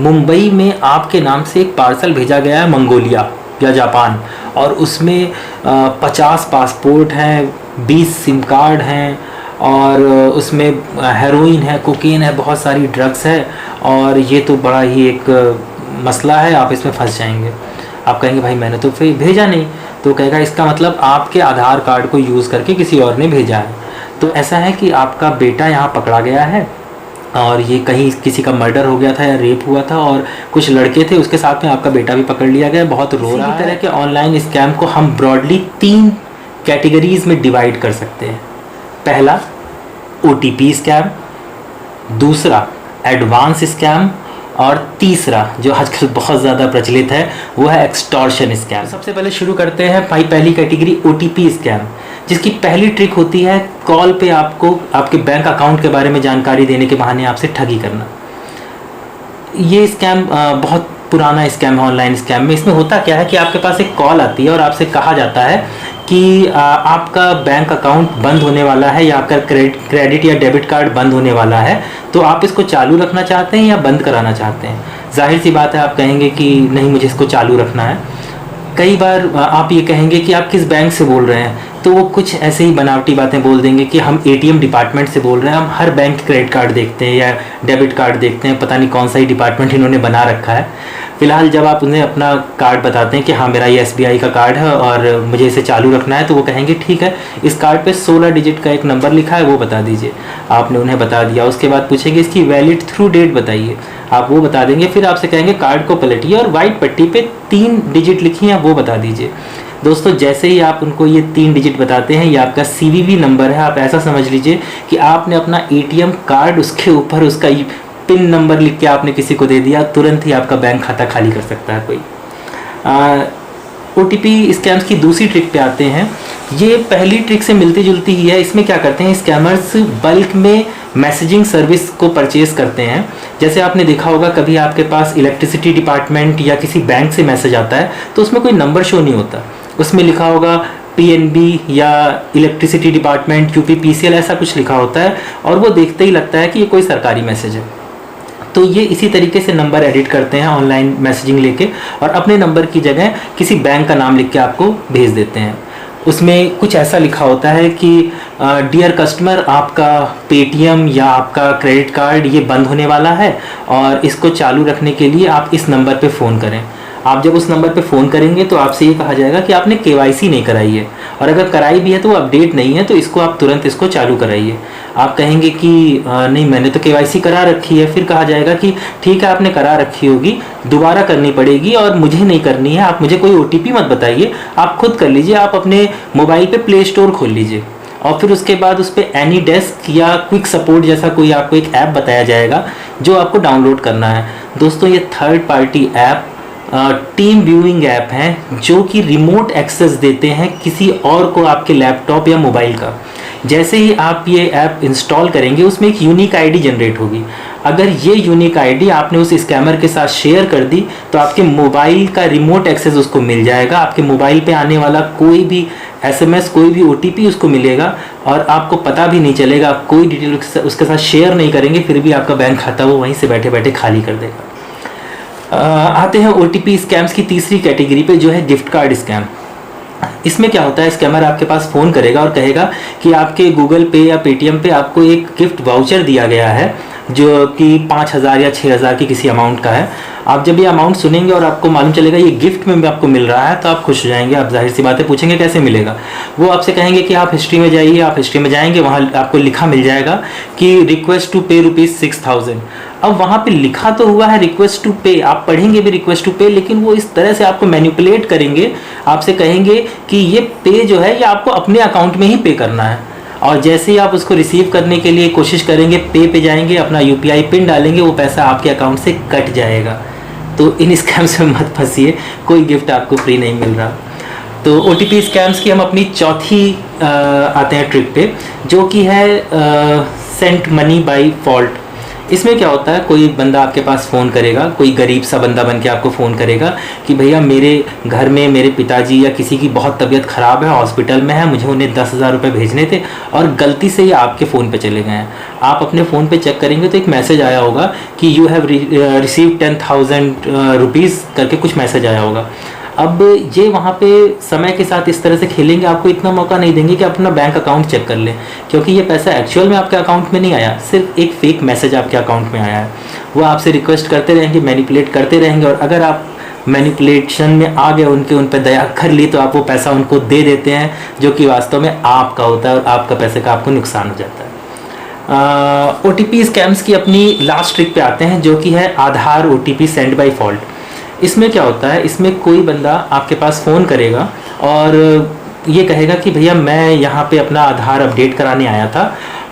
मुंबई में आपके नाम से एक पार्सल भेजा गया है मंगोलिया या जापान, और उसमें 50 पासपोर्ट हैं, 20 सिम कार्ड हैं, और उसमें हेरोइन है, कोकीन है, बहुत सारी ड्रग्स है, और ये तो बड़ा ही एक मसला है, आप इसमें फंस जाएंगे। आप कहेंगे भाई मैंने तो फिर भेजा नहीं, तो कहेगा इसका मतलब आपके आधार कार्ड को यूज़ करके किसी और ने भेजा है। तो ऐसा है कि आपका बेटा यहाँ पकड़ा गया है, और ये कहीं किसी का मर्डर हो गया था या रेप हुआ था, और कुछ लड़के थे उसके साथ में, आपका बेटा भी पकड़ लिया गया, बहुत रो रहा है। इसी तरह के ऑनलाइन स्कैम को हम ब्रॉडली 3 कैटेगरीज में डिवाइड कर सकते हैं। पहला OTP स्कैम, दूसरा एडवांस स्कैम, और तीसरा जो आजकल बहुत ज़्यादा प्रचलित है वो है एक्सटॉर्शन स्कैम। सबसे पहले शुरू करते हैं भाई पहली कैटेगरी OTP स्कैम, जिसकी पहली ट्रिक होती है कॉल पे आपको आपके बैंक अकाउंट के बारे में जानकारी देने के बहाने आपसे ठगी करना। ये स्कैम बहुत पुराना स्कैम है ऑनलाइन स्कैम में। इसमें होता क्या है कि आपके पास एक कॉल आती है और आपसे कहा जाता है कि आपका बैंक अकाउंट बंद होने वाला है, या आपका क्रेडिट या डेबिट कार्ड बंद होने वाला है, तो आप इसको चालू रखना चाहते हैं या बंद कराना चाहते हैं। जाहिर सी बात है आप कहेंगे कि नहीं मुझे इसको चालू रखना है। कई बार आप ये कहेंगे कि आप किस बैंक से बोल रहे हैं, तो वो कुछ ऐसे ही बनावटी बातें बोल देंगे कि हम ATM डिपार्टमेंट से बोल रहे हैं, हम हर बैंक क्रेडिट कार्ड देखते हैं या डेबिट कार्ड देखते हैं, पता नहीं कौन सा ही डिपार्टमेंट इन्होंने बना रखा है। फिलहाल जब आप उन्हें अपना कार्ड बताते हैं कि हाँ मेरा ये SBI का कार्ड है और मुझे इसे चालू रखना है, तो वो कहेंगे ठीक है, इस कार्ड पे 16 डिजिट का एक नंबर लिखा है वो बता दीजिए। आपने उन्हें बता दिया, उसके बाद पूछेंगे इसकी वैलिड थ्रू डेट बताइए, आप वो बता देंगे। फिर आपसे कहेंगे कार्ड को पलटिए और वाइट पट्टी पे 3 डिजिट लिखी हैं वो बता दीजिए। दोस्तों जैसे ही आप उनको ये 3 डिजिट बताते हैं, ये आपका CVV नंबर है। आप ऐसा समझ लीजिए कि आपने अपना ATM कार्ड उसके ऊपर उसका पिन नंबर लिख के आपने किसी को दे दिया, तुरंत ही आपका बैंक खाता खाली कर सकता है कोई। OTP स्कैम्स की दूसरी ट्रिक पे आते हैं। ये पहली ट्रिक से मिलती जुलती ही है। इसमें क्या करते हैं स्कैमर्स, बल्क में मैसेजिंग सर्विस को परचेज करते हैं। जैसे आपने देखा होगा कभी आपके पास इलेक्ट्रिसिटी डिपार्टमेंट या किसी बैंक से मैसेज आता है तो उसमें कोई नंबर शो नहीं होता, उसमें लिखा होगा PNB या इलेक्ट्रिसिटी डिपार्टमेंट UPPCL ऐसा कुछ लिखा होता है, और वो देखते ही लगता है कि ये कोई सरकारी मैसेज है। तो ये इसी तरीके से नंबर एडिट करते हैं ऑनलाइन मैसेजिंग लेके, और अपने नंबर की जगह किसी बैंक का नाम लिख के आपको भेज देते हैं। उसमें कुछ ऐसा लिखा होता है कि डियर कस्टमर, आपका पेटीएम या आपका क्रेडिट कार्ड ये बंद होने वाला है और इसको चालू रखने के लिए आप इस नंबर पे फ़ोन करें। आप जब उस नंबर पे फ़ोन करेंगे तो आपसे ये कहा जाएगा कि आपने KYC नहीं कराई है, और अगर कराई भी है तो वो अपडेट नहीं है, तो इसको आप तुरंत इसको चालू कराइए। आप कहेंगे कि नहीं मैंने तो KYC करा रखी है। फिर कहा जाएगा कि ठीक है आपने करा रखी होगी, दोबारा करनी पड़ेगी और मुझे नहीं करनी है, आप मुझे कोई OTP मत बताइए, आप खुद कर लीजिए। आप अपने मोबाइल पे प्ले स्टोर खोल लीजिए और फिर उसके बाद उस पर AnyDesk या क्विक सपोर्ट जैसा कोई आपको एक ऐप बताया जाएगा जो आपको डाउनलोड करना है। दोस्तों ये third party app team viewing app हैं जो कि रिमोट एक्सेस देते हैं किसी और को आपके लैपटॉप या मोबाइल का। जैसे ही आप ये ऐप इंस्टॉल करेंगे उसमें एक यूनिक आईडी जनरेट होगी। अगर ये यूनिक आईडी आपने उस स्कैमर के साथ शेयर कर दी तो आपके मोबाइल का रिमोट एक्सेस उसको मिल जाएगा। आपके मोबाइल पे आने वाला कोई भी SMS, कोई भी OTP उसको मिलेगा और आपको पता भी नहीं चलेगा। आप कोई डिटेल उसके साथ शेयर नहीं करेंगे, फिर भी आपका बैंक खाता वो वहीं से बैठे बैठे खाली कर देगा। आते हैं OTP स्कैम्स की तीसरी कैटेगरी पे जो है गिफ्ट कार्ड स्कैम। इसमें क्या होता है, स्कैमर आपके पास फ़ोन करेगा और कहेगा कि आपके गूगल पे या पेटीएम पे आपको एक गिफ्ट वाउचर दिया गया है जो कि 5,000 या 6,000 की किसी अमाउंट का है। आप जब ये अमाउंट सुनेंगे और आपको मालूम चलेगा ये गिफ्ट में आपको मिल रहा है तो आप खुश हो जाएंगे। आप जाहिर सी बातें पूछेंगे कैसे मिलेगा। वो आपसे कहेंगे कि आप हिस्ट्री में जाइए। आप हिस्ट्री में जाएंगे, वहाँ आपको लिखा मिल जाएगा कि रिक्वेस्ट टू पे ₹6,000। अब वहाँ पे लिखा तो हुआ है रिक्वेस्ट टू पे, आप पढ़ेंगे भी रिक्वेस्ट टू पे, लेकिन वो इस तरह से आपको मैनिपुलेट करेंगे। आपसे कहेंगे कि ये पे जो है ये आपको अपने अकाउंट में ही पे करना है, और जैसे ही आप उसको रिसीव करने के लिए कोशिश करेंगे, पे जाएंगे, अपना UPI पिन डालेंगे, वो पैसा आपके अकाउंट से कट जाएगा। तो इन स्कैम्स में मत फंसिए, कोई गिफ्ट आपको फ्री नहीं मिल रहा। तो OTP स्कैम्स की हम अपनी चौथी आते हैं ट्रिक पे, जो कि है सेंट मनी बाय फॉल्ट। इसमें क्या होता है, कोई बंदा आपके पास फ़ोन करेगा, कोई गरीब सा बंदा बन के आपको फ़ोन करेगा कि भैया मेरे घर में मेरे पिताजी या किसी की बहुत तबीयत ख़राब है, हॉस्पिटल में है, मुझे उन्हें 10,000 रुपये भेजने थे और गलती से ये आपके फ़ोन पे चले गए हैं। आप अपने फ़ोन पे चेक करेंगे तो एक मैसेज आया होगा कि यू हैव रिसीव 10,000 रुपीज़ करके कुछ मैसेज आया होगा। अब ये वहाँ पे समय के साथ इस तरह से खेलेंगे, आपको इतना मौका नहीं देंगे कि अपना बैंक अकाउंट चेक कर लें, क्योंकि ये पैसा एक्चुअल में आपके अकाउंट में नहीं आया, सिर्फ एक फेक मैसेज आपके अकाउंट में आया है। वो आपसे रिक्वेस्ट करते रहेंगे, मैनिपुलेट करते रहेंगे, और अगर आप मैनिपुलेशन में आ गए, उन पर दया कर ली, तो आप वो पैसा उनको दे देते हैं, जो कि वास्तव में आपका होता है और आपका पैसे का आपको नुकसान हो जाता है। OTP स्कैम्स की अपनी लास्ट ट्रिक पे आते हैं, जो कि है आधार OTP सेंड बाई फॉल्ट। इसमें क्या होता है, इसमें कोई बंदा आपके पास फ़ोन करेगा और ये कहेगा कि भैया मैं यहाँ पे अपना आधार अपडेट कराने आया था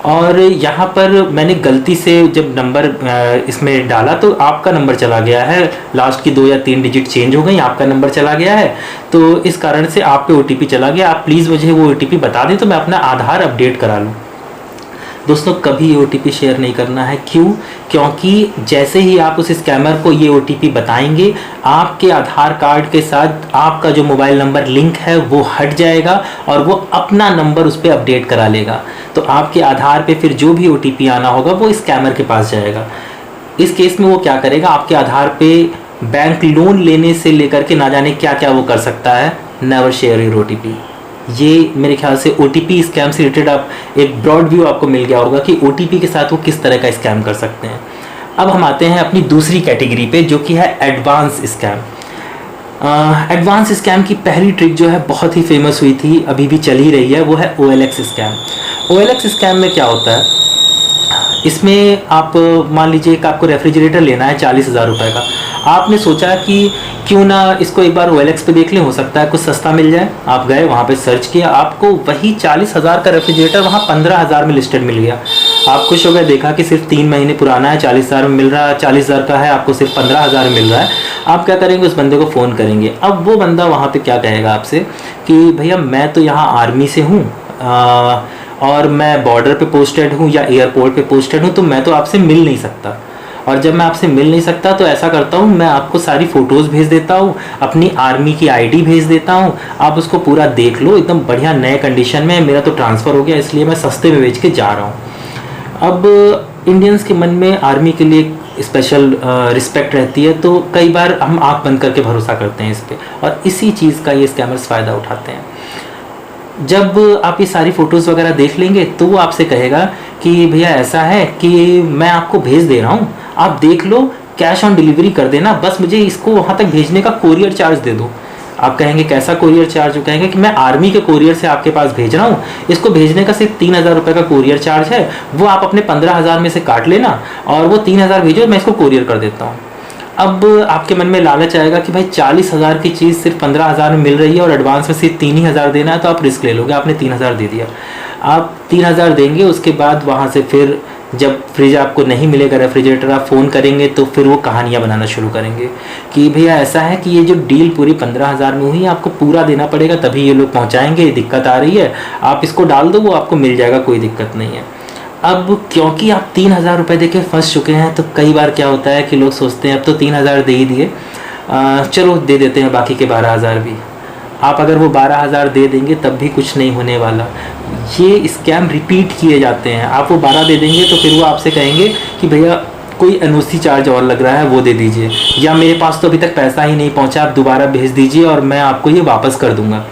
और यहाँ पर मैंने गलती से जब नंबर इसमें डाला तो आपका नंबर चला गया है, लास्ट की 2 या 3 डिजिट चेंज हो गई, आपका नंबर चला गया है, तो इस कारण से आप पे OTP चला गया, आप प्लीज़ मुझे वो OTP बता दें तो मैं अपना आधार अपडेट करा लूँ। दोस्तों, कभी OTP शेयर नहीं करना है। क्यों? क्योंकि जैसे ही आप उस स्कैमर को ये OTP बताएंगे, आपके आधार कार्ड के साथ आपका जो मोबाइल नंबर लिंक है वो हट जाएगा और वो अपना नंबर उस पर अपडेट करा लेगा। तो आपके आधार पे फिर जो भी OTP आना होगा वो स्कैमर के पास जाएगा। इस केस में वो क्या करेगा, आपके आधार पे बैंक लोन लेने से लेकर के ना जाने क्या क्या वो कर सकता है। Never share your OTP। ये मेरे ख्याल से OTP स्कैम से रिलेटेड आप एक ब्रॉड व्यू आपको मिल गया होगा कि OTP के साथ वो किस तरह का स्कैम कर सकते हैं। अब हम आते हैं अपनी दूसरी कैटेगरी पे, जो कि है एडवांस स्कैम। एडवांस स्कैम की पहली ट्रिक जो है बहुत ही फेमस हुई थी, अभी भी चल ही रही है, वो है OLX स्कैम। OLX स्कैम में क्या होता है, इसमें आप मान लीजिए कि आपको रेफ्रिजरेटर लेना है 40,000 रुपये का। आपने सोचा कि क्यों ना इसको एक बार OLX पे देख लें, हो सकता है कुछ सस्ता मिल जाए। आप गए वहाँ पे सर्च किया, आपको वही 40,000 का रेफ्रिजरेटर वहाँ 15,000 में लिस्टेड मिल गया। आप खुश हो गए, देखा कि सिर्फ 3 महीने पुराना है, 40,000 में मिल रहा है, 40,000 का है, आपको सिर्फ 15,000 में मिल रहा है। आप क्या करेंगे, उस बंदे को फ़ोन करेंगे। अब वो बंदा वहाँ पर क्या कहेगा आपसे कि भैया मैं तो यहाँ आर्मी से हूँ और मैं बॉर्डर पे पोस्टेड हूँ या एयरपोर्ट पे पोस्टेड हूँ, तो मैं तो आपसे मिल नहीं सकता। और जब मैं आपसे मिल नहीं सकता तो ऐसा करता हूँ, मैं आपको सारी फ़ोटोज़ भेज देता हूँ, अपनी आर्मी की ID भेज देता हूँ, आप उसको पूरा देख लो, एकदम बढ़िया नए कंडीशन में। मेरा तो ट्रांसफ़र हो गया, इसलिए मैं सस्ते में बेच के जा रहा हूँ। अब इंडियंस के मन में आर्मी के लिए स्पेशल रिस्पेक्ट रहती है, तो कई बार हम आँख बंद करके भरोसा करते हैं इस पर, और इसी चीज़ का ये स्कैमर्स फ़ायदा उठाते हैं। जब आप ये सारी फ़ोटोज़ वगैरह देख लेंगे तो वो आपसे कहेगा कि भैया ऐसा है कि मैं आपको भेज दे रहा हूँ, आप देख लो, कैश ऑन डिलीवरी कर देना, बस मुझे इसको वहाँ तक भेजने का कोरियर चार्ज दे दो। आप कहेंगे कैसा कोरियर चार्ज? वो कहेंगे कि मैं आर्मी के कोरियर से आपके पास भेज रहा हूँ, इसको भेजने का सिर्फ 3,000 रुपये का कोरियर चार्ज है, वो आप अपने 15,000 में से काट लेना और वो 3,000 भेजो, मैं इसको कोरियर कर देता हूँ। अब आपके मन में लालच आएगा कि भाई 40,000 की चीज़ सिर्फ 15,000 में मिल रही है और एडवांस में सिर्फ 3,000 देना है, तो आप रिस्क ले लोगे। आपने 3,000 दे दिया, आप 3,000 देंगे, उसके बाद वहाँ से फिर जब फ्रिज आपको नहीं मिलेगा, रेफ्रिजरेटर, आप फ़ोन करेंगे तो फिर वो कहानियाँ बनाना शुरू करेंगे कि भैया ऐसा है कि ये जो डील पूरी 15,000 में हुई है, आपको पूरा देना पड़ेगा तभी ये लोग पहुँचाएंगे, दिक्कत आ रही है, आप इसको डाल दो, वो आपको मिल जाएगा, कोई दिक्कत नहीं है। अब क्योंकि आप 3,000 रुपये दे के फंस चुके हैं, तो कई बार क्या होता है कि लोग सोचते हैं अब तो 3,000 दे ही दिए, चलो दे देते हैं बाकी के 12,000 भी। आप अगर वो 12,000 दे देंगे तब भी कुछ नहीं होने वाला। ये स्कैम रिपीट किए जाते हैं। आप वो 12 दे देंगे तो फिर वो आपसे कहेंगे कि भैया कोई NOC चार्ज और लग रहा है, वो दे दीजिए, या मेरे पास तो अभी तक पैसा ही नहीं पहुंचा, आप दोबारा भेज दीजिए और मैं आपको ये वापस कर दूंगा,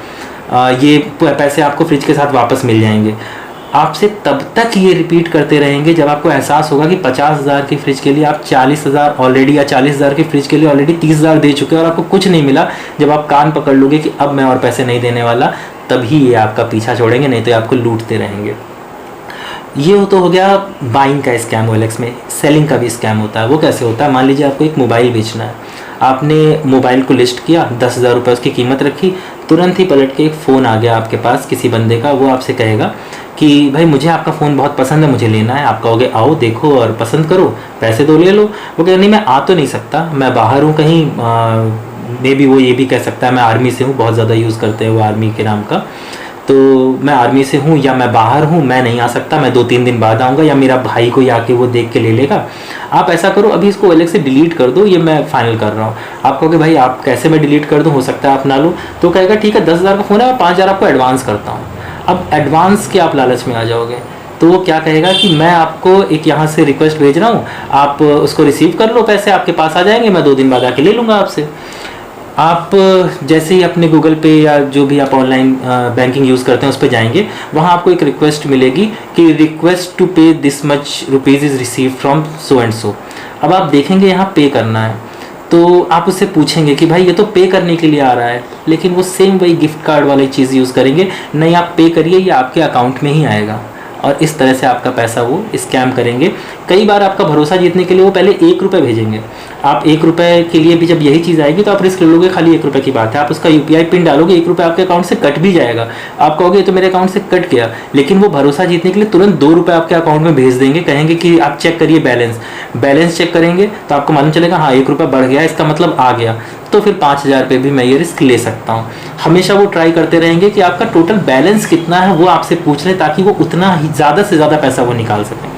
ये पैसे आपको फ्रिज के साथ वापस मिल जाएंगे। आपसे तब तक ये रिपीट करते रहेंगे जब आपको एहसास होगा कि 50,000 की फ्रिज के लिए आप 40,000 ऑलरेडी, या 40,000 की फ्रिज के लिए ऑलरेडी 30,000 दे चुके हैं और आपको कुछ नहीं मिला। जब आप कान पकड़ लोगे कि अब मैं और पैसे नहीं देने वाला, तभी ये आपका पीछा छोड़ेंगे, नहीं तो ये आपको लूटते रहेंगे। ये तो हो गया बाइंग का स्कैम। OLX में सेलिंग का भी स्कैम होता है। वो कैसे होता है, मान लीजिए आपको एक मोबाइल बेचना है, आपने मोबाइल को लिस्ट किया, 10,000 रुपये उसकी कीमत रखी, तुरंत ही पलट के एक फ़ोन आ गया आपके पास किसी बंदे का, वो आपसे कहेगा कि भाई मुझे आपका फ़ोन बहुत पसंद है, मुझे लेना है। आप कहोगे आओ देखो और पसंद करो, पैसे तो ले लो। वो कहे नहीं, मैं आ तो नहीं सकता, मैं बाहर हूँ कहीं, मे बी वो ये भी कह सकता है मैं आर्मी से हूँ, बहुत ज़्यादा यूज़ करते हैं वो आर्मी के नाम का, तो मैं आर्मी से हूँ या मैं बाहर हूँ, मैं नहीं आ सकता, मैं 2-3 दिन बाद आऊँगा, या मेरा भाई कोई आके वो देख के ले लेगा। आप ऐसा करो, अभी इसको OLX से डिलीट कर दो, ये मैं फाइनल कर रहा हूँ। आप कहोगे भाई आप कैसे मैं डिलीट कर दूँ, हो सकता है आप ना लो, तो कहेगा ठीक है 10,000 का फ़ोन है, मैं 5,000 आपको एडवांस करता हूँ। अब एडवांस के आप लालच में आ जाओगे, तो वो क्या कहेगा कि मैं आपको एक यहाँ से रिक्वेस्ट भेज रहा हूँ, आप उसको रिसीव कर लो, पैसे आपके पास आ जाएंगे, मैं 2 दिन बाद आके ले लूँगा आपसे। आप जैसे ही अपने गूगल पे या जो भी आप ऑनलाइन बैंकिंग यूज़ करते हैं उस पर जाएंगे, वहाँ आपको एक रिक्वेस्ट मिलेगी कि रिक्वेस्ट टू पे this much rupees is receive from so and so. अब आप देखेंगे यहाँ पे करना है, तो आप उससे पूछेंगे कि भाई ये तो पे करने के लिए आ रहा है, लेकिन वो सेम वही गिफ्ट कार्ड वाली चीज़ यूज़ करेंगे, नहीं आप पे करिए, ये आपके अकाउंट में ही आएगा, और इस तरह से आपका पैसा वो स्कैम करेंगे। कई बार आपका भरोसा जीतने के लिए वो पहले 1 रुपये भेजेंगे। आप 1 रुपये के लिए भी जब यही चीज़ आएगी तो आप रिस्क ले लोगे, खाली 1 रुपये की बात है, आप उसका UPI पिन डालोगे, 1 रुपये आपके अकाउंट से कट भी जाएगा। आप कहोगे तो मेरे अकाउंट से कट गया, लेकिन वो भरोसा जीतने के लिए तुरंत 2 रुपये आपके अकाउंट में भेज देंगे, कहेंगे कि आप चेक करिए बैलेंस चेक करेंगे तो आपको मालूम चलेगा हाँ 1 रुपये बढ़ गया, इसका मतलब आ गया, तो फिर 5,000 रुपये भी मैं ये रिस्क ले सकता हूँ। हमेशा वो ट्राई करते रहेंगे कि आपका टोटल बैलेंस कितना है वो आपसे पूछ लें, ताकि वो उतना ही ज़्यादा से ज़्यादा पैसा वो निकाल सकें।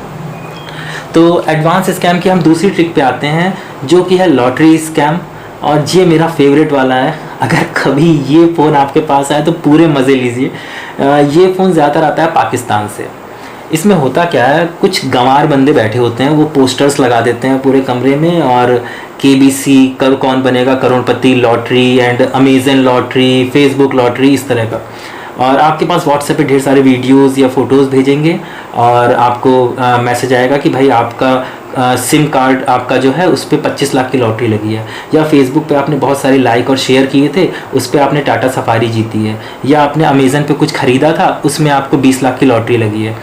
तो एडवांस स्कैम की हम दूसरी ट्रिक पे आते हैं, जो कि है लॉटरी स्कैम, और ये मेरा फेवरेट वाला है। अगर कभी ये फ़ोन आपके पास आए तो पूरे मज़े लीजिए। ये फ़ोन ज़्यादातर आता है पाकिस्तान से। इसमें होता क्या है, कुछ गंवार बंदे बैठे होते हैं, वो पोस्टर्स लगा देते हैं पूरे कमरे में, और KBC Kaun Banega Crorepati lottery and Amazon lottery, Facebook lottery, इस तरह का, और आपके पास व्हाट्सएप पे ढेर सारे वीडियोस या फ़ोटोज़ भेजेंगे, और आपको मैसेज आएगा कि भाई आपका सिम कार्ड आपका जो है उस पर 25 लाख की लॉटरी लगी है, या फेसबुक पे आपने बहुत सारे लाइक और शेयर किए थे, उस पर आपने टाटा सफारी जीती है, या आपने अमेज़न पे कुछ ख़रीदा था उसमें आपको 20 लाख की लॉटरी लगी है।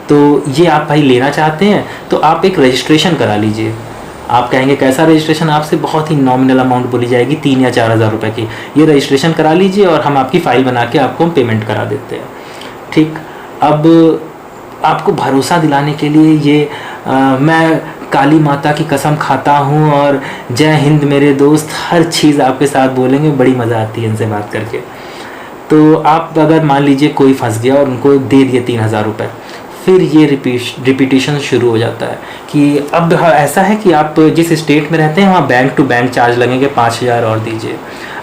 तो ये आप भाई लेना चाहते हैं तो आप एक रजिस्ट्रेशन करा लीजिए। आप कहेंगे कैसा रजिस्ट्रेशन, आपसे बहुत ही नॉमिनल अमाउंट बोली जाएगी, 3 या 4,000 रुपये की। ये रजिस्ट्रेशन करा लीजिए और हम आपकी फ़ाइल बना के आपको हम पेमेंट करा देते हैं। ठीक, अब आपको भरोसा दिलाने के लिए ये मैं काली माता की कसम खाता हूँ और जय हिंद मेरे दोस्त, हर चीज़ आपके साथ बोलेंगे, बड़ी मज़ा आती है इनसे बात करके। तो आप अगर मान लीजिए कोई फंस गया और उनको दे दिए 3,000 रुपये, फिर ये रिपीटिशन शुरू हो जाता है कि अब ऐसा है कि आप जिस स्टेट में रहते हैं वहाँ बैंक टू बैंक चार्ज लगेंगे, 5,000 और दीजिए,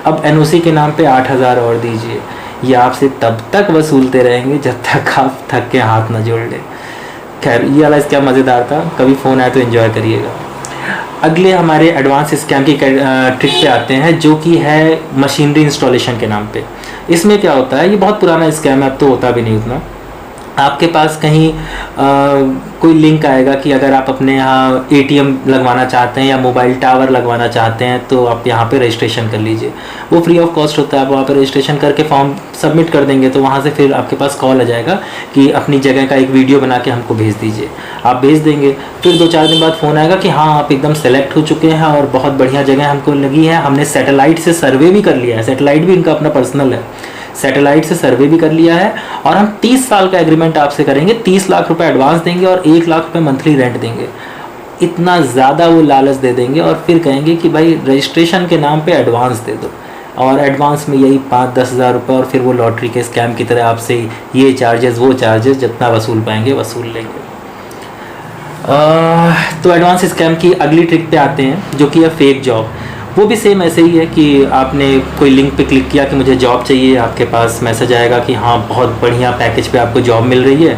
अब NOC के नाम पे 8,000 और दीजिए। ये आपसे तब तक वसूलते रहेंगे जब तक आप थक के हाथ न जोड़ लें। खैर, ये वाला क्या मज़ेदार था, कभी फ़ोन आए तो एंजॉय करिएगा। अगले हमारे एडवांस स्कैम की ट्रिक पे आते हैं, जो कि है मशीनरी इंस्टॉलेशन के नाम पे। इसमें क्या होता है, ये बहुत पुराना स्कैम है, अब तो होता भी नहीं उतना। आपके पास कहीं कोई लिंक आएगा कि अगर आप अपने यहाँ ATM लगवाना चाहते हैं या मोबाइल टावर लगवाना चाहते हैं तो आप यहाँ पे रजिस्ट्रेशन कर लीजिए। वो फ्री ऑफ कॉस्ट होता है, आप वहाँ पे रजिस्ट्रेशन करके फॉर्म सबमिट कर देंगे, तो वहाँ से फिर आपके पास कॉल आ जाएगा कि अपनी जगह का एक वीडियो बना के हमको भेज दीजिए। आप भेज देंगे, फिर 2-4 दिन बाद फ़ोन आएगा कि हाँ आप एकदम सेलेक्ट हो चुके हैं और बहुत बढ़िया जगह हमको लगी है, हमने सैटेलाइट से सर्वे भी कर लिया है, सैटेलाइट भी इनका अपना पर्सनल है, सैटेलाइट से सर्वे भी कर लिया है, और हम 30 साल का एग्रीमेंट आपसे करेंगे, 30 लाख रुपए एडवांस देंगे और 1 लाख रुपए मंथली रेंट देंगे। इतना ज़्यादा वो लालच दे देंगे और फिर कहेंगे कि भाई रजिस्ट्रेशन के नाम पे एडवांस दे दो, और एडवांस में यही 5-10 हज़ार रुपये, और फिर वो लॉटरी के स्कैम की तरह आपसे ये चार्जेस वो चार्जेस जितना वसूल पाएंगे वसूल लेंगे। तो एडवांस स्कैम की अगली ट्रिक पे आते हैं, जो कि है फेक जॉब। वो भी सेम ऐसे ही है कि आपने कोई लिंक पे क्लिक किया कि मुझे जॉब चाहिए, आपके पास मैसेज आएगा कि हाँ बहुत बढ़िया पैकेज पे आपको जॉब मिल रही है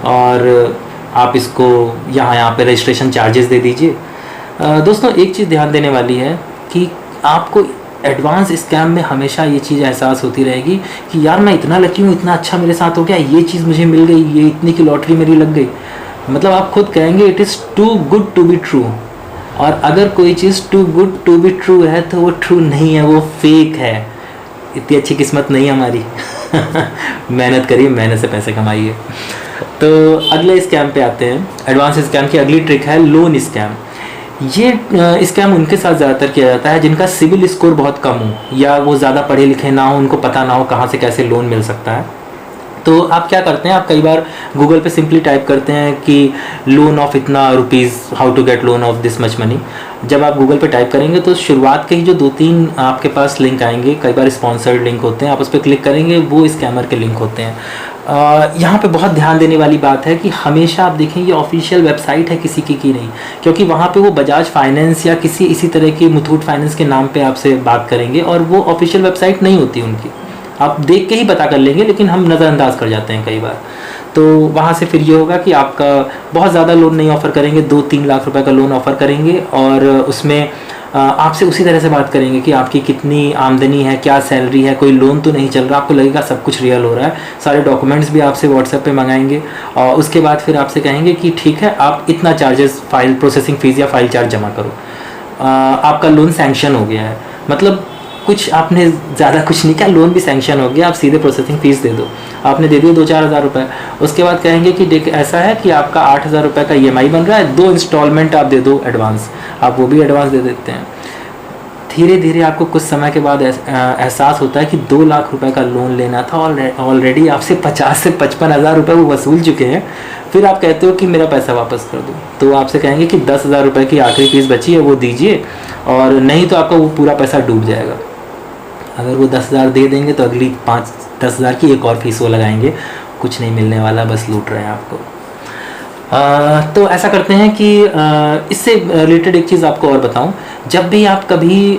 और आप इसको यहाँ पे रजिस्ट्रेशन चार्जेस दे दीजिए। दोस्तों, एक चीज़ ध्यान देने वाली है कि आपको एडवांस स्कैम में हमेशा ये चीज़ एहसास होती रहेगी कि यार मैं इतना लकी हूँ, इतना अच्छा मेरे साथ हो गया, ये चीज़ मुझे मिल गई, ये इतनी की लॉटरी मेरी लग गई। मतलब आप खुद कहेंगे it is too good to be true, और अगर कोई चीज़ too good to be true है तो वो ट्रू नहीं है, वो फेक है। इतनी अच्छी किस्मत नहीं हमारी। मेहनत करिए, मेहनत से पैसे कमाइए। तो अगले स्कैम पे आते हैं। एडवांस स्कैम की अगली ट्रिक है लोन स्कैम। ये स्कैम उनके साथ ज़्यादातर किया जाता है जिनका सिविल स्कोर बहुत कम हो, या वो ज़्यादा पढ़े लिखे ना हो, उनको पता ना हो कहाँ से कैसे लोन मिल सकता है। तो आप क्या करते हैं, आप कई बार गूगल पे सिंपली टाइप करते हैं कि लोन ऑफ इतना rupees, how to get loan of this much money, जब आप गूगल पे टाइप करेंगे तो शुरुआत के ही जो 2-3 आपके पास लिंक आएंगे, कई बार स्पॉन्सर्ड लिंक होते हैं, आप उस पर क्लिक करेंगे, वो स्कैमर के लिंक होते हैं। यहाँ पे बहुत ध्यान देने वाली बात है कि हमेशा आप देखें ये ऑफिशियल वेबसाइट है किसी की नहीं, क्योंकि वहाँ पे वो बजाज फाइनेंस या किसी इसी तरह की मुथूट फाइनेंस के नाम पे आपसे बात करेंगे और वो ऑफिशियल वेबसाइट नहीं होती उनकी। आप देख के ही पता कर लेंगे, लेकिन हम नज़रअंदाज कर जाते हैं कई बार। तो वहाँ से फिर ये होगा कि आपका बहुत ज़्यादा लोन नहीं ऑफ़र करेंगे, 2-3 लाख रुपए का लोन ऑफ़र करेंगे और उसमें आपसे उसी तरह से बात करेंगे कि आपकी कितनी आमदनी है, क्या सैलरी है, कोई लोन तो नहीं चल रहा। आपको लगेगा सब कुछ रियल हो रहा है। सारे डॉक्यूमेंट्स भी आपसे व्हाट्सएप पे मंगाएंगे और उसके बाद फिर आपसे कहेंगे कि ठीक है, आप इतना चार्जेस, फाइल प्रोसेसिंग फ़ीस या फाइल चार्ज जमा करो, आपका लोन सैंक्शन हो गया है। मतलब कुछ आपने ज़्यादा कुछ नहीं किया, लोन भी सैंक्शन हो गया, आप सीधे प्रोसेसिंग फ़ीस दे दो। आपने दे दिए 2-4 हज़ार रुपये। उसके बाद कहेंगे कि देख ऐसा है कि आपका 8 हज़ार रुपये का EMI बन रहा है, 2 इंस्टॉलमेंट आप दे दो एडवांस। आप वो भी एडवांस दे देते हैं। धीरे धीरे आपको कुछ समय के बाद एहसास होता है कि 2 लाख रुपए का लोन लेना था और ऑलरेडी आपसे 50 से 55 हज़ार रुपये वो वसूल चुके हैं। फिर आप कहते हो कि मेरा पैसा वापस कर दो, तो आपसे कहेंगे कि 10 हज़ार रुपये की आखिरी फीस बची है वो दीजिए, और नहीं तो आपका वो पूरा पैसा डूब जाएगा। अगर वो 10 हज़ार दे देंगे तो अगली 5-10 हज़ार की एक और फीस वो लगाएंगे। कुछ नहीं मिलने वाला, बस लूट रहे हैं आपको। तो ऐसा करते हैं कि इससे रिलेटेड एक चीज़ आपको और बताऊं। जब भी आप कभी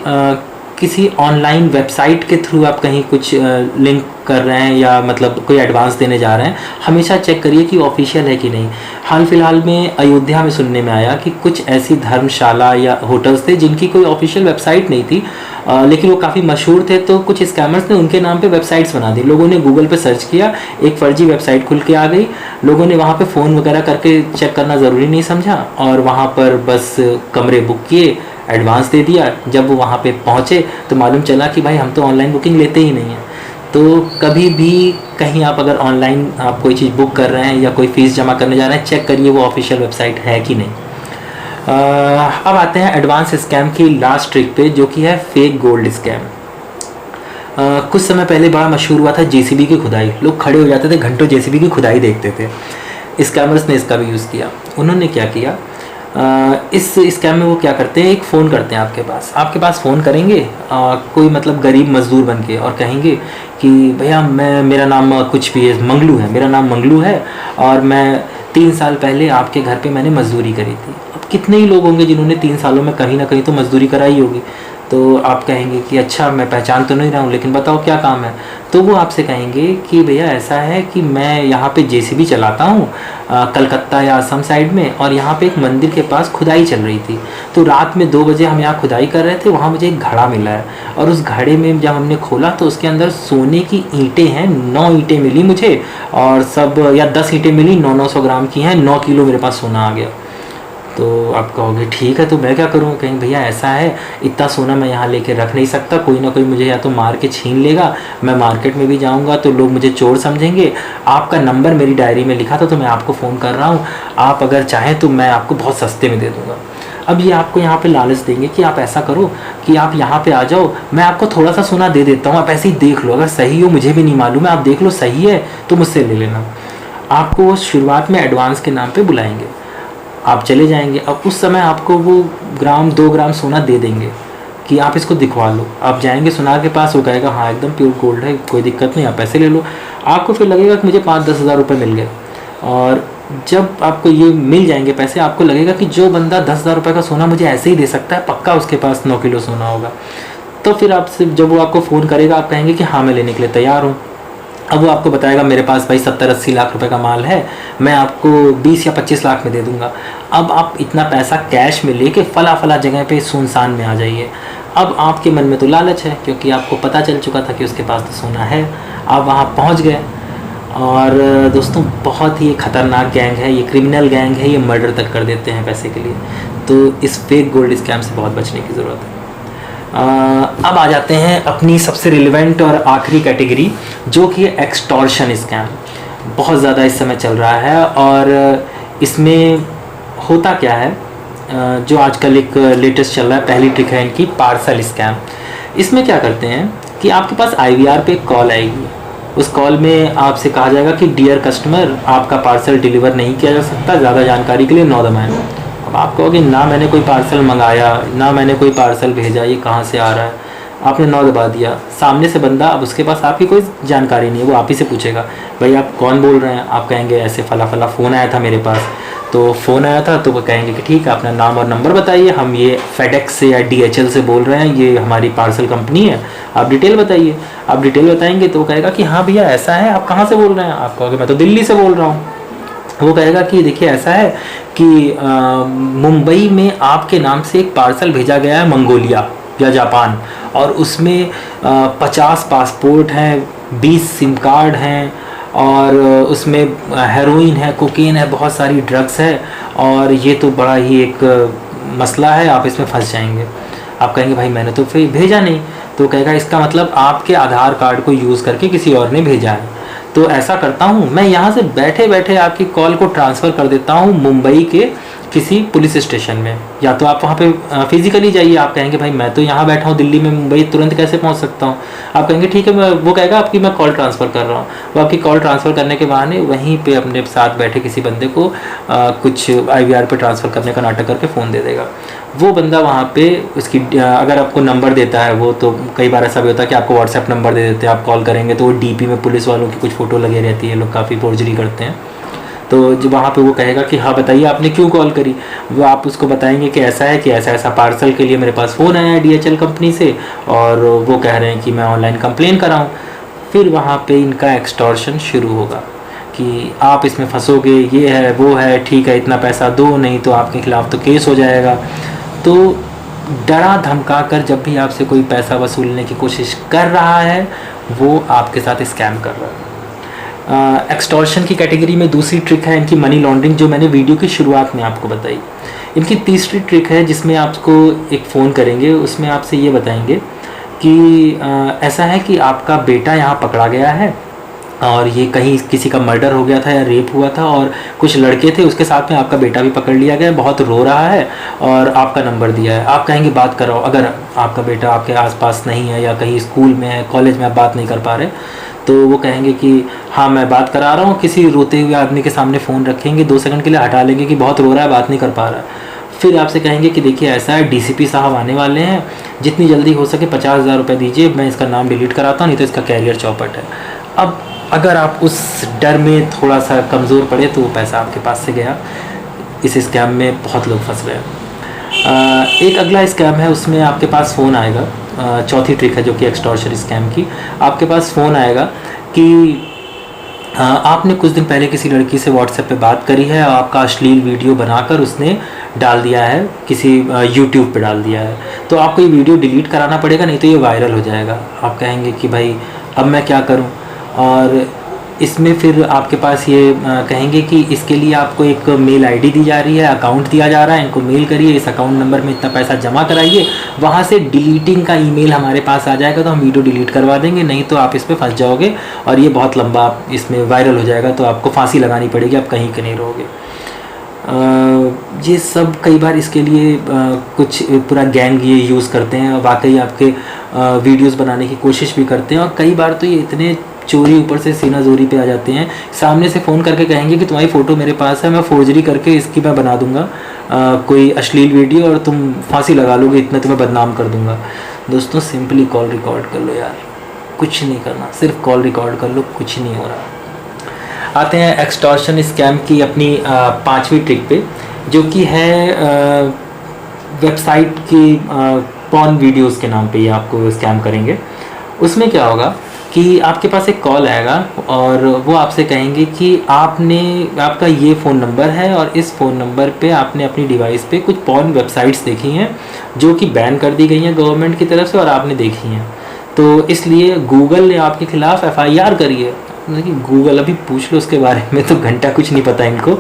किसी ऑनलाइन वेबसाइट के थ्रू आप कहीं कुछ लिंक कर रहे हैं या मतलब कोई एडवांस देने जा रहे हैं, हमेशा चेक करिए कि ऑफिशियल है कि नहीं। हाल फिलहाल में अयोध्या में सुनने में आया कि कुछ ऐसी धर्मशाला या होटल्स थे जिनकी कोई ऑफिशियल वेबसाइट नहीं थी, लेकिन वो काफ़ी मशहूर थे। तो कुछ स्कैमर्स ने उनके नाम पे वेबसाइट्स बना दी। लोगों ने गूगल पे सर्च किया, एक फर्जी वेबसाइट खुल के आ गई। लोगों ने वहाँ पे फ़ोन वगैरह करके चेक करना ज़रूरी नहीं समझा और वहाँ पर बस कमरे बुक किए, एडवांस दे दिया। जब वो वहाँ पे पहुँचे तो मालूम चला कि भाई हम तो ऑनलाइन बुकिंग लेते ही नहीं हैं। तो कभी भी कहीं आप अगर ऑनलाइन आप कोई चीज़ बुक कर रहे हैं या कोई फ़ीस जमा करने जा रहे हैं, चेक करिए वो ऑफिशियल वेबसाइट है कि नहीं। अब आते हैं एडवांस स्कैम की लास्ट ट्रिक पे, जो कि है फेक गोल्ड स्कैम। कुछ समय पहले बड़ा मशहूर हुआ था JCB की खुदाई। लोग खड़े हो जाते थे, घंटों JCB की खुदाई देखते थे। स्कैमर्स ने इसका भी यूज़ किया। उन्होंने क्या किया, इस स्कैम में वो क्या करते हैं, एक फ़ोन करते हैं आपके पास फ़ोन करेंगे कोई मतलब गरीब मजदूर बन के और कहेंगे कि भैया मेरा नाम कुछ भी है, मंगलू है, मेरा नाम मंगलू है और मैं 3 साल पहले आपके घर पे मैंने मजदूरी करी थी। अब कितने ही लोग होंगे जिन्होंने 3 सालों में कहीं ना कहीं तो मजदूरी कराई होगी। तो आप कहेंगे कि अच्छा, मैं पहचान तो नहीं रहा हूँ, लेकिन बताओ क्या काम है। तो वो आपसे कहेंगे कि भैया ऐसा है कि मैं यहाँ पे JCB चलाता हूँ कलकत्ता या असम साइड में, और यहाँ पे एक मंदिर के पास खुदाई चल रही थी। तो रात में 2 बजे हम यहाँ खुदाई कर रहे थे, वहाँ मुझे एक घड़ा मिला है और उस घड़े में जब हमने खोला तो उसके अंदर सोने की ईंटें हैं। 9 ईंटें मिली मुझे, और सब या 10 ईंटें मिली, 900 ग्राम की हैं। 9 किलो मेरे पास सोना आ गया। तो आप कहोगे ठीक है, तो मैं क्या करूँ। कहीं भैया ऐसा है, इतना सोना मैं यहाँ लेके रख नहीं सकता, कोई ना कोई मुझे या तो मार के छीन लेगा, मैं मार्केट में भी जाऊँगा तो लोग मुझे चोर समझेंगे। आपका नंबर मेरी डायरी में लिखा था तो मैं आपको फ़ोन कर रहा हूँ, आप अगर चाहें तो मैं आपको बहुत सस्ते में दे दूँगा। अब ये आपको यहाँ पे लालच देंगे कि आप ऐसा करो कि आप यहाँ पे आ जाओ, मैं आपको थोड़ा सा सोना दे देता हूँ, आप ऐसे ही देख लो, अगर सही हो, मुझे भी नहीं मालूम है, आप देख लो सही है तो मुझसे ले लेना। आपको वो शुरुआत में एडवांस के नाम पे बुलाएंगे, आप चले जाएंगे। अब उस समय आपको वो 2 ग्राम सोना दे देंगे कि आप इसको दिखवा लो। आप जाएंगे सुनार के पास, वो कहेगा हाँ एकदम प्योर गोल्ड है, कोई दिक्कत नहीं, आप पैसे ले लो। आपको फिर लगेगा कि मुझे 5-10 हज़ार रुपये मिल गए, और जब आपको ये मिल जाएंगे पैसे, आपको लगेगा कि जो बंदा 10 हज़ार रुपये का सोना मुझे ऐसे ही दे सकता है, पक्का उसके पास 9 किलो सोना होगा। तो फिर आपसे जब वो आपको फ़ोन करेगा, आप कहेंगे कि हाँ मैं लेने के लिए तैयार हूँ। अब वो आपको बताएगा मेरे पास भाई 70-80 लाख रुपए का माल है, मैं आपको 20 या 25 लाख में दे दूंगा। अब आप इतना पैसा कैश में लेके फला जगह पे सुनसान में आ जाइए। अब आपके मन में तो लालच है, क्योंकि आपको पता चल चुका था कि उसके पास तो सोना है। आप वहाँ पहुँच गए, और दोस्तों बहुत ही ख़तरनाक गैंग है ये, क्रिमिनल गैंग है ये, मर्डर तक कर देते हैं पैसे के लिए। तो इस फेक गोल्ड स्कैम से बहुत बचने की ज़रूरत है। अब आ जाते हैं अपनी सबसे रिलेवेंट और आखिरी कैटेगरी, जो कि एक्सटॉर्शन स्कैम। बहुत ज़्यादा इस समय चल रहा है, और इसमें होता क्या है, जो आजकल एक लेटेस्ट चल रहा है, पहली ट्रिक है इनकी पार्सल स्कैम। इसमें क्या करते हैं कि आपके पास IVR पे एक कॉल आएगी। उस कॉल में आपसे कहा जाएगा कि डियर कस्टमर, आपका पार्सल डिलीवर नहीं किया जा सकता, ज़्यादा जानकारी के लिए 9 दबाएँ। अब आप कहोगे ना मैंने कोई पार्सल मंगाया, ना मैंने कोई पार्सल भेजा, ये कहाँ से आ रहा है। आपने 9 दबा दिया, सामने से बंदा, अब उसके पास आपकी कोई जानकारी नहीं है, वो आप ही से पूछेगा भाई आप कौन बोल रहे हैं। आप कहेंगे ऐसे फला फला फ़ोन आया था मेरे पास, तो फ़ोन आया था, तो वो कहेंगे कि ठीक है अपना नाम और नंबर बताइए, हम ये फेडेक्स से या DHL से बोल रहे हैं, ये हमारी पार्सल कंपनी है, आप डिटेल बताइए। आप डिटेल बताएंगे तो वो कहेगा कि हाँ भैया ऐसा है, आप कहाँ से बोल रहे हैं। आप कहोगे मैं तो दिल्ली से बोल रहा हूँ। वो कहेगा कि देखिए ऐसा है कि मुंबई में आपके नाम से एक पार्सल भेजा गया है मंगोलिया या जापान, और उसमें 50 पासपोर्ट हैं, 20 सिम कार्ड हैं, और उसमें हेरोइन है, कोकेन है, बहुत सारी ड्रग्स है, और ये तो बड़ा ही एक मसला है, आप इसमें फंस जाएंगे। आप कहेंगे भाई मैंने तो फिर भेजा नहीं। तो कहेगा इसका मतलब आपके आधार कार्ड को यूज़ करके किसी और ने भेजा है। तो ऐसा करता हूँ मैं, यहाँ से बैठे बैठे आपकी कॉल को ट्रांसफ़र कर देता हूँ मुंबई के किसी पुलिस स्टेशन में, या तो आप वहाँ पे फिजिकली जाइए। आप कहेंगे भाई मैं तो यहाँ बैठा हूँ दिल्ली में, मुंबई तुरंत कैसे पहुँच सकता हूँ। आप कहेंगे ठीक है, वो कहेगा आपकी मैं कॉल ट्रांसफ़र कर रहा हूँ। वो आपकी कॉल ट्रांसफ़र करने के बहाने वहीं पे अपने साथ बैठे किसी बंदे को कुछ IVR पे ट्रांसफ़र करने का नाटक करके फ़ोन दे देगा। वो बंदा वहाँ पे उसकी अगर आपको नंबर देता है वो, तो कई बार ऐसा भी होता है कि आपको WhatsApp नंबर दे देते हैं, आप कॉल करेंगे तो वो DP में पुलिस वालों की कुछ फ़ोटो लगी रहती है, लोग काफ़ी फोर्जरी करते हैं। तो जो वहाँ पे वो कहेगा कि हाँ बताइए आपने क्यों कॉल करी। वो आप उसको बताएंगे कि ऐसा है कि ऐसा ऐसा पार्सल के लिए मेरे पास फ़ोन आया है DHL कंपनी से, और वो कह रहे हैं कि मैं ऑनलाइन कंप्लेन कराऊँ। फिर वहाँ पे इनका एक्सटॉर्शन शुरू होगा कि आप इसमें फंसोगे, ये है वो है, ठीक है इतना पैसा दो, नहीं तो आपके खिलाफ़ तो केस हो जाएगा। तो डरा धमका कर जब भी आपसे कोई पैसा वसूलने की कोशिश कर रहा है, वो आपके साथ स्कैम कर रहा है। एक्सटॉर्शन की कैटेगरी में दूसरी ट्रिक है इनकी मनी लॉन्ड्रिंग, जो मैंने वीडियो की शुरुआत में आपको बताई। इनकी तीसरी ट्रिक है जिसमें आपको एक फ़ोन करेंगे, उसमें आपसे ये बताएंगे कि ऐसा है कि आपका बेटा यहाँ पकड़ा गया है, और ये कहीं किसी का मर्डर हो गया था या रेप हुआ था, और कुछ लड़के थे उसके साथ में आपका बेटा भी पकड़ लिया गया, बहुत रो रहा है और आपका नंबर दिया है। आप कहेंगे बात कराओ। अगर आपका बेटा आपके आसपास नहीं है या कहीं स्कूल में है, कॉलेज में आप बात नहीं कर पा रहे, तो वो कहेंगे कि हाँ मैं बात करा रहा हूँ। किसी रोते हुए आदमी के सामने फ़ोन रखेंगे, 2 सेकंड के लिए हटा लेंगे कि बहुत रो रहा है, बात नहीं कर पा रहा है। फिर आपसे कहेंगे कि देखिए ऐसा है, DCP साहब आने वाले हैं, जितनी जल्दी हो सके 50,000 रुपये दीजिए, मैं इसका नाम डिलीट कराता हूँ, नहीं तो इसका कैरियर चौपट है। अब अगर आप उस डर में थोड़ा सा कमज़ोर पड़े तो वो पैसा आपके पास से गया। इस स्कैम में बहुत लोग फंस गए। एक अगला स्कैम है, उसमें आपके पास फ़ोन आएगा। चौथी ट्रिक है जो कि एक्सटॉर्शन स्कैम की। आपके पास फ़ोन आएगा कि आपने कुछ दिन पहले किसी लड़की से WhatsApp पे बात करी है, और आपका अश्लील वीडियो बनाकर उसने डाल दिया है, किसी YouTube पे डाल दिया है, तो आपको ये वीडियो डिलीट कराना पड़ेगा, नहीं तो ये वायरल हो जाएगा। आप कहेंगे कि भाई अब मैं क्या करूं, और इसमें फिर आपके पास ये कहेंगे कि इसके लिए आपको एक मेल ID दी जा रही है, अकाउंट दिया जा रहा है, इनको मेल करिए, इस अकाउंट नंबर में इतना पैसा जमा कराइए, वहाँ से डिलीटिंग का ईमेल हमारे पास आ जाएगा तो हम वीडियो डिलीट करवा देंगे, नहीं तो आप इस पर फंस जाओगे और ये बहुत लंबा इसमें वायरल हो जाएगा, तो आपको फांसी लगानी पड़ेगी, आप कहीं के नहीं रहोगे। ये सब कई बार इसके लिए कुछ पूरा गैंग ये यूज़ करते हैं, और वाकई आपके वीडियोस बनाने की कोशिश भी करते हैं, और कई बार तो ये इतने चोरी ऊपर से सीना जोरी पे आ जाते हैं, सामने से फ़ोन करके कहेंगे कि तुम्हारी फ़ोटो मेरे पास है, मैं फोर्जरी करके इसकी मैं बना दूंगा कोई अश्लील वीडियो, और तुम फांसी लगा लोगे, इतना तुम्हें बदनाम कर दूंगा। दोस्तों सिंपली कॉल रिकॉर्ड कर लो यार, कुछ नहीं करना, सिर्फ कॉल रिकॉर्ड कर लो, कुछ नहीं हो रहा। आते हैं एक्सटॉर्शन स्कैम की अपनी 5वीं ट्रिक पे, जो कि है वेबसाइट की पॉर्न वीडियोस के नाम पे ये आपको स्कैम करेंगे। उसमें क्या होगा कि आपके पास एक कॉल आएगा और वो आपसे कहेंगे कि आपका ये फ़ोन नंबर है, और इस फ़ोन नंबर पे आपने अपनी डिवाइस पे कुछ पॉर्न वेबसाइट्स देखी हैं जो कि बैन कर दी गई हैं गवर्नमेंट की तरफ से, और आपने देखी हैं, तो इसलिए गूगल ने आपके ख़िलाफ़ FIR करी है। गूगल अभी पूछ लो उसके बारे में, तो घंटा कुछ नहीं पता इनको।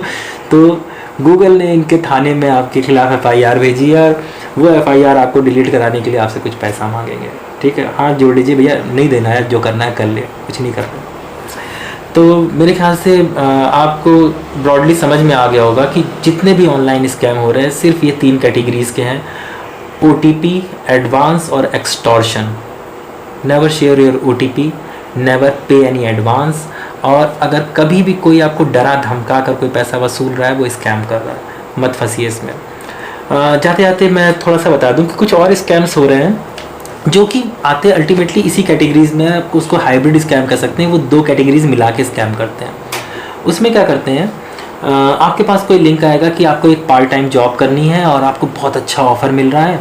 तो गूगल ने इनके थाने में आपके खिलाफ़ FIR भेजी है, और वो FIR आपको डिलीट कराने के लिए आपसे कुछ पैसा मांगेंगे। ठीक है, हाथ जोड़ लीजिए भैया, नहीं देना है, जो करना है कर ले, कुछ नहीं करना। तो मेरे ख्याल से आपको ब्रॉडली समझ में आ गया होगा कि जितने भी ऑनलाइन स्कैम हो रहे हैं सिर्फ ये 3 कैटेगरीज़ के हैं: OTP, एडवांस और extortion. Never share your OTP, never पे एनी एडवांस, और अगर कभी भी कोई आपको डरा धमका कर कोई पैसा वसूल रहा है, वो स्कैम कर रहा है, मत फंसिए इसमें। जाते जाते मैं थोड़ा सा बता दूं कि कुछ और स्कैम्स हो रहे हैं जो कि आते अल्टीमेटली इसी कैटेगरीज में, आप उसको हाइब्रिड स्कैम कर सकते हैं। वो दो कैटेगरीज मिला के स्कैम करते हैं। उसमें क्या करते हैं, आपके पास कोई लिंक आएगा कि आपको एक पार्ट टाइम जॉब करनी है और आपको बहुत अच्छा ऑफ़र मिल रहा है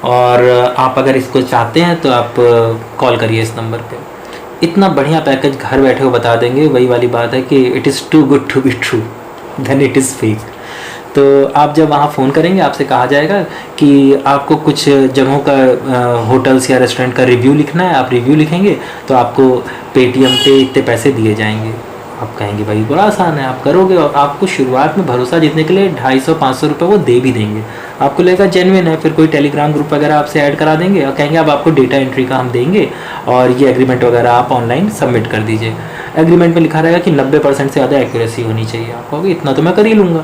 और आप अगर इसको चाहते हैं तो आप कॉल करिए इस नंबर पे। इतना बढ़िया पैकेज घर बैठे हुए बता देंगे। वही वाली बात है कि it is too good to be true then it is fake. तो आप जब वहाँ फ़ोन करेंगे आपसे कहा जाएगा कि आपको कुछ जगहों का होटल्स या रेस्टोरेंट का रिव्यू लिखना है। आप रिव्यू लिखेंगे तो आपको पेटीएम पे इतने पैसे दिए जाएंगे। आप कहेंगे भाई बड़ा आसान है, आप करोगे और आपको शुरुआत में भरोसा जीतने के लिए 250-500 रुपये वो दे भी देंगे। आपको लगेगा जेन्युइन है, फिर कोई टेलीग्राम ग्रुप वगैरह आपसे ऐड करा देंगे और कहेंगे अब आपको डेटा एंट्री का हम देंगे और ये एग्रीमेंट वगैरह आप ऑनलाइन सबमिट कर दीजिए। एग्रीमेंट में लिखा रहेगा कि 90% से ज़्यादा एक्यूरेसी होनी चाहिए। आप कहोगे इतना तो मैं कर ही लूँगा।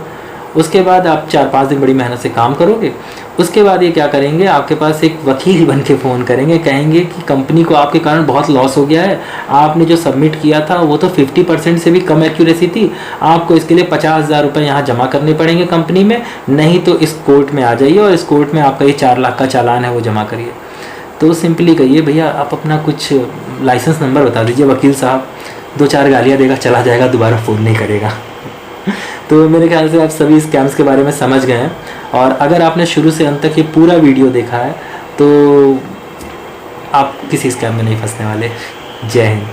उसके बाद आप 4-5 दिन बड़ी मेहनत से काम करोगे। उसके बाद ये क्या करेंगे, आपके पास एक वकील बन के फ़ोन करेंगे, कहेंगे कि कंपनी को आपके कारण बहुत लॉस हो गया है, आपने जो सबमिट किया था वो तो 50% से भी कम एक्यूरेसी थी, आपको इसके लिए 50,000 रुपये यहाँ जमा करने पड़ेंगे कंपनी में, नहीं तो इस कोर्ट में आ जाइए और इस कोर्ट में आपका ये 4 लाख का चालान है वो जमा करिए। तो सिंपली कहिए भैया आप अपना कुछ लाइसेंस नंबर बता दीजिए, वकील साहब 2-4 गालियाँ देगा, चला जाएगा, दोबारा फ़ोन नहीं करेगा। तो मेरे ख्याल से आप सभी स्कैम्स के बारे में समझ गए हैं और अगर आपने शुरू से अंत तक ये पूरा वीडियो देखा है तो आप किसी स्कैम में नहीं फंसने वाले। जय हिंद।